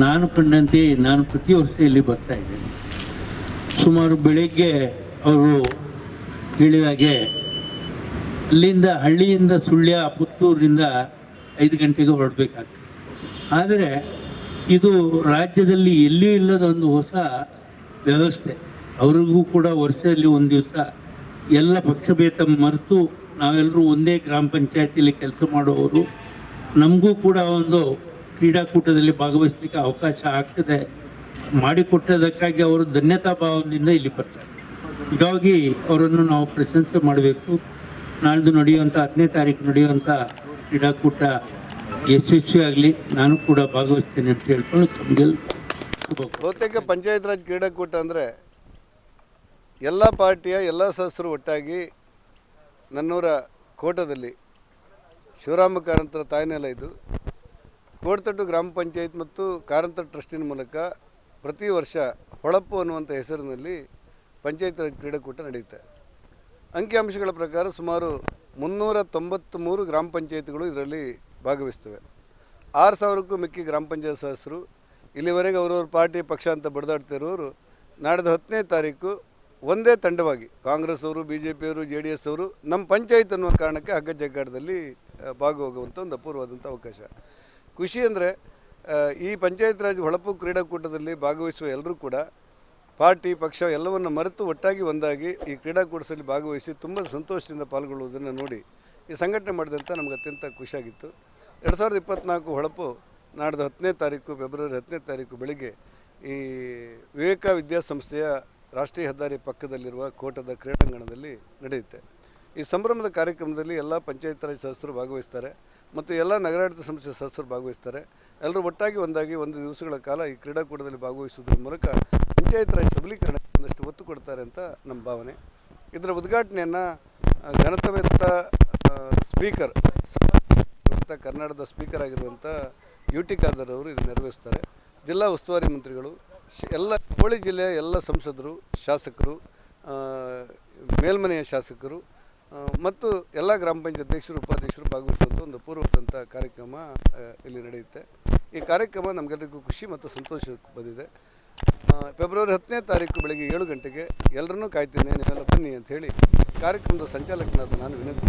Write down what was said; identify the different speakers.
Speaker 1: ನಾನು ಕಂಡಂತೆ ನಾನು ಪ್ರತಿ ವರ್ಷ ಇಲ್ಲಿ ಬರ್ತಾ ಇದ್ದೇನೆ. ಸುಮಾರು ಬೆಳಗ್ಗೆ ಅವರು ಹೇಳಿದಾಗೆ ಅಲ್ಲಿಂದ ಹಳ್ಳಿಯಿಂದ ಸುಳ್ಯ ಪುತ್ತೂರಿನಿಂದ 5 ಗಂಟೆಗೆ ಹೊರಡಬೇಕಾಗ್ತದೆ. ಆದರೆ ಇದು ರಾಜ್ಯದಲ್ಲಿ ಎಲ್ಲಿಯೂ ಇಲ್ಲದ ಒಂದು ಹೊಸ ವ್ಯವಸ್ಥೆ. ಅವ್ರಿಗೂ ಕೂಡ ವರ್ಷದಲ್ಲಿ ಒಂದು ದಿವಸ ಎಲ್ಲ ಪಕ್ಷಭೇದ ಮರೆತು ನಾವೆಲ್ಲರೂ ಒಂದೇ ಗ್ರಾಮ ಪಂಚಾಯತಿಯಲ್ಲಿ ಕೆಲಸ ಮಾಡುವವರು. ನಮಗೂ ಕೂಡ ಒಂದು ಕ್ರೀಡಾಕೂಟದಲ್ಲಿ ಭಾಗವಹಿಸಲಿಕ್ಕೆ ಅವಕಾಶ ಆಗ್ತದೆ ಮಾಡಿಕೊಟ್ಟದಕ್ಕಾಗಿ ಅವರು ಧನ್ಯತಾ ಭಾವದಿಂದ ಇಲ್ಲಿ ಬರ್ತಾರೆ. ಹೀಗಾಗಿ ಅವರನ್ನು ನಾವು ಪ್ರಶಂಸೆ ಮಾಡಬೇಕು. ನಾಳ್ದು ನಡೆಯುವಂಥ 10ನೇ ತಾರೀಕು ನಡೆಯುವಂಥ ಕ್ರೀಡಾಕೂಟ ಯಶಸ್ವಿಯಾಗಲಿ. ನಾನು ಕೂಡ ಭಾಗವಹಿಸ್ತೇನೆ ಅಂತ ಹೇಳ್ಕೊಂಡು ತಮಗೆ
Speaker 2: ಬಹುತೇಕ ಪಂಚಾಯತ್ ರಾಜ್ ಕ್ರೀಡಾಕೂಟ ಅಂದರೆ ಎಲ್ಲ ಪಾರ್ಟಿಯ ಎಲ್ಲ ಸದಸ್ಯರು ಒಟ್ಟಾಗಿ ನನ್ನೂರ ಕೋಟದಲ್ಲಿ ಶಿವರಾಮ ಕಾರಂತರ ತಾಯ್ನೆಲ ಇದು ಕೋಟತಟ್ಟು ಗ್ರಾಮ ಪಂಚಾಯತ್ ಮತ್ತು ಕಾರಂತರ ಟ್ರಸ್ಟಿನ ಮೂಲಕ ಪ್ರತಿ ವರ್ಷ ಹೊಳಪು ಅನ್ನುವಂಥ ಹೆಸರಿನಲ್ಲಿ ಪಂಚಾಯತ್ ರಾಜ್ ಕ್ರೀಡಾಕೂಟ ನಡೆಯುತ್ತೆ. ಅಂಕಿಅಂಶಗಳ ಪ್ರಕಾರ ಸುಮಾರು 393 ಗ್ರಾಮ ಪಂಚಾಯತ್ಗಳು ಇದರಲ್ಲಿ ಭಾಗವಹಿಸ್ತವೆ. 6,000ಕ್ಕೂ ಮಿಕ್ಕಿ ಗ್ರಾಮ ಪಂಚಾಯತ್ ಸದಸ್ಯರು ಇಲ್ಲಿವರೆಗೆ ಅವರವ್ರ ಪಾರ್ಟಿ ಪಕ್ಷ ಅಂತ ಬಡ್ದಾಡ್ತಿರೋರು ನಾಡ್ದು 10ನೇ ತಾರೀಕು ಒಂದೇ ತಂಡವಾಗಿ ಕಾಂಗ್ರೆಸ್ ಅವರು, BJP ಅವರು, JDS ಅವರು ನಮ್ಮ ಪಂಚಾಯತ್ ಅನ್ನುವ ಕಾರಣಕ್ಕೆ ಹಗ್ಗ ಜಗ್ಗಾಟದಲ್ಲಿ ಭಾಗವಹಿಸುವಂಥ ಒಂದು ಅಪೂರ್ವವಾದಂಥ ಅವಕಾಶ. ಖುಷಿ ಅಂದರೆ ಈ ಪಂಚಾಯತ್ ರಾಜ್ ಹೊಳಪು ಕ್ರೀಡಾಕೂಟದಲ್ಲಿ ಭಾಗವಹಿಸುವ ಎಲ್ಲರೂ ಕೂಡ ಪಾರ್ಟಿ ಪಕ್ಷ ಎಲ್ಲವನ್ನು ಮರೆತು ಒಟ್ಟಾಗಿ ಒಂದಾಗಿ ಈ ಕ್ರೀಡಾಕೂಟದಲ್ಲಿ ಭಾಗವಹಿಸಿ ತುಂಬ ಸಂತೋಷದಿಂದ ಪಾಲ್ಗೊಳ್ಳುವುದನ್ನು ನೋಡಿ ಈ ಸಂಘಟನೆ ಮಾಡಿದಂಥ ನಮಗೆ ಅತ್ಯಂತ ಖುಷಿಯಾಗಿತ್ತು. 2024 ಹೊಳಪು ನಾಡ್ದು 10ನೇ ತಾರೀಕು ಫೆಬ್ರವರಿ 10ನೇ ತಾರೀಕು ಬೆಳಿಗ್ಗೆ ಈ ವಿವೇಕ ವಿದ್ಯಾಸಂಸ್ಥೆಯ ರಾಷ್ಟ್ರೀಯ ಹೆದ್ದಾರಿ ಪಕ್ಕದಲ್ಲಿರುವ ಕೋಟದ ಕ್ರೀಡಾಂಗಣದಲ್ಲಿ ನಡೆಯುತ್ತೆ. ಈ ಸಂಭ್ರಮದ ಕಾರ್ಯಕ್ರಮದಲ್ಲಿ ಎಲ್ಲ ಪಂಚಾಯತ್ ರಾಜ್ ಸದಸ್ಯರು ಭಾಗವಹಿಸ್ತಾರೆ ಮತ್ತು ಎಲ್ಲ ನಗರಾಡಳಿತ ಸಂಸ್ಥೆ ಸದಸ್ಯರು ಭಾಗವಹಿಸ್ತಾರೆ. ಎಲ್ಲರೂ ಒಟ್ಟಾಗಿ ಒಂದಾಗಿ ಒಂದು ದಿವಸಗಳ ಕಾಲ ಈ ಕ್ರೀಡಾಕೂಟದಲ್ಲಿ ಭಾಗವಹಿಸುವುದರ ಮೂಲಕ ಪಂಚಾಯತ್ ರಾಜ್ ಸಬಲೀಕರಣಕ್ಕೆ ಒಂದಷ್ಟು ಒತ್ತು ಕೊಡ್ತಾರೆ ಅಂತ ನಮ್ಮ ಭಾವನೆ. ಇದರ ಉದ್ಘಾಟನೆಯನ್ನು ಘನತೆವೆತ್ತ ಸ್ಪೀಕರ್ ಕರ್ನಾಟಕದ ಸ್ಪೀಕರ್ ಆಗಿರುವಂಥ UT ಖಾದರ್ ಅವರು ಇದು ನೆರವೇರಿಸ್ತಾರೆ. ಜಿಲ್ಲಾ ಉಸ್ತುವಾರಿ ಮಂತ್ರಿಗಳು, ಎಲ್ಲ ಹೋಬಳಿ ಜಿಲ್ಲೆಯ ಎಲ್ಲ ಸಂಸದರು, ಶಾಸಕರು, ಮೇಲ್ಮನೆಯ ಶಾಸಕರು ಮತ್ತು ಎಲ್ಲ ಗ್ರಾಮ ಪಂಚಾಯತ್ ಅಧ್ಯಕ್ಷರು, ಉಪಾಧ್ಯಕ್ಷರು ಭಾಗವಹಿಸುವಂಥ ಒಂದು ಪೂರ್ವದಂಥ ಕಾರ್ಯಕ್ರಮ ಇಲ್ಲಿ ನಡೆಯುತ್ತೆ. ಈ ಕಾರ್ಯಕ್ರಮ ನಮಗೆಲ್ಲರಿಗೂ ಖುಷಿ ಮತ್ತು ಸಂತೋಷ ಬಂದಿದೆ. ಫೆಬ್ರವರಿ 10ನೇ ತಾರೀಕು ಬೆಳಗ್ಗೆ 7 ಗಂಟೆಗೆ ಎಲ್ಲರನ್ನೂ ಕಾಯ್ತೇನೆ, ನೀವೆಲ್ಲ ಬನ್ನಿ ಅಂತ ಹೇಳಿ ಕಾರ್ಯಕ್ರಮದ ಸಂಚಾಲಕನಾದ ನಾನು ವಿನಂತಿ